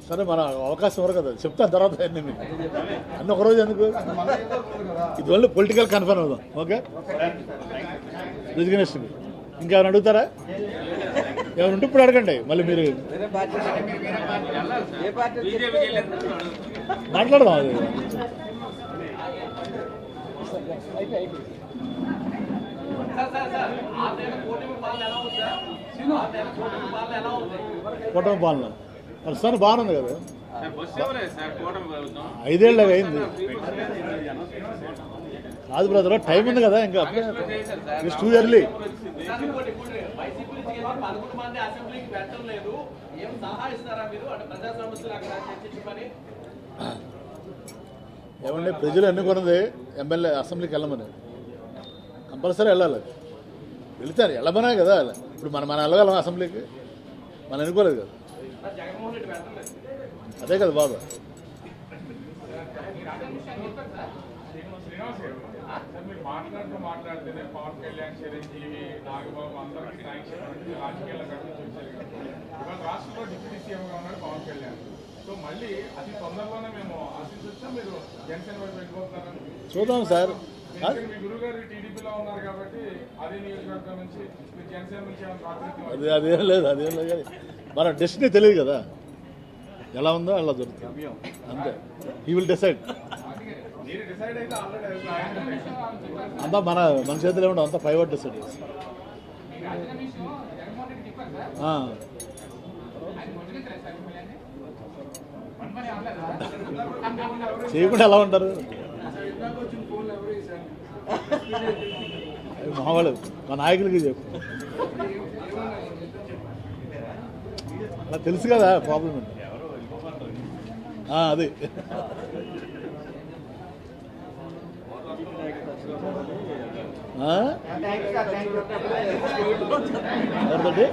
సరే మన అవకాశం ఇవ్వరు కదా, చెప్తాను తర్వాత అన్నీ మీకు అన్నీ ఒకరోజు ఎందుకు, ఇది ఓన్లీ పొలిటికల్ కన్ఫర్మ్ అవుదాం. ఓకే, రిజిగ్నేషన్ ఇంకేమైనా అడుగుతారా? ఏమైనా ఉంటే ఇప్పుడు అడగండి, మళ్ళీ మీరు మాట్లాడదాం. అది కూటమి పాలన ప్రస్తుతానికి బాగుంది కదా, 5 ఏళ్ళగా అయింది కాదు బ్రదర్, టైం ఉంది కదా ఇంకా, ఇట్స్ టూ ఎర్లీ. ఏమంటే ప్రజలు ఎన్నుకున్నది ఎమ్మెల్యే అసెంబ్లీకి వెళ్ళమని, కంపల్సరీ వెళ్ళాలి. వెళితారు, వెళ్ళమనే కదా. ఇప్పుడు మనం వెళ్ళగలం అసెంబ్లీకి, మనం ఎన్నుకోలేదు కదా, అదే కదా బాబు. మాట్లాడితేనే పవన్ కళ్యాణ్, చిరంజీవి, నాగబాబు అందరికీ రాజకీయాల్లో కనిపించారు. ఇవాళ రాష్ట్రంలో డిప్యూటీ సీఎంగా ఉన్నారు పవన్ కళ్యాణ్. సో మళ్ళీ అతి తొందరలోనే మేము ఆశించొచ్చా మీరు జనసేన వైపు వెళ్ళిపోతున్నారని? చూద్దాం సార్, మీ గురువు గారు టీడీపీలో ఉన్నారు కాబట్టి అదే నియోజకవర్గం నుంచి మీరు జనసేన నుంచి అదేం లేదు కానీ మన డెస్టినీ తెలియదు కదా, ఎలా ఉందో అలా జరుగుతుంది అంతే. He will decide. అంతా మన చేతిలో ఉండవు, అంతా ప్రైవేట్ డిసైడ్ చేస్తాం. చేయకుండా ఎలా ఉంటారు మామూలు, మా నాయకులకి చెప్పు, అలా తెలుసు కదా ప్రాబ్లం ఏంటి. అది ఎవరితోటి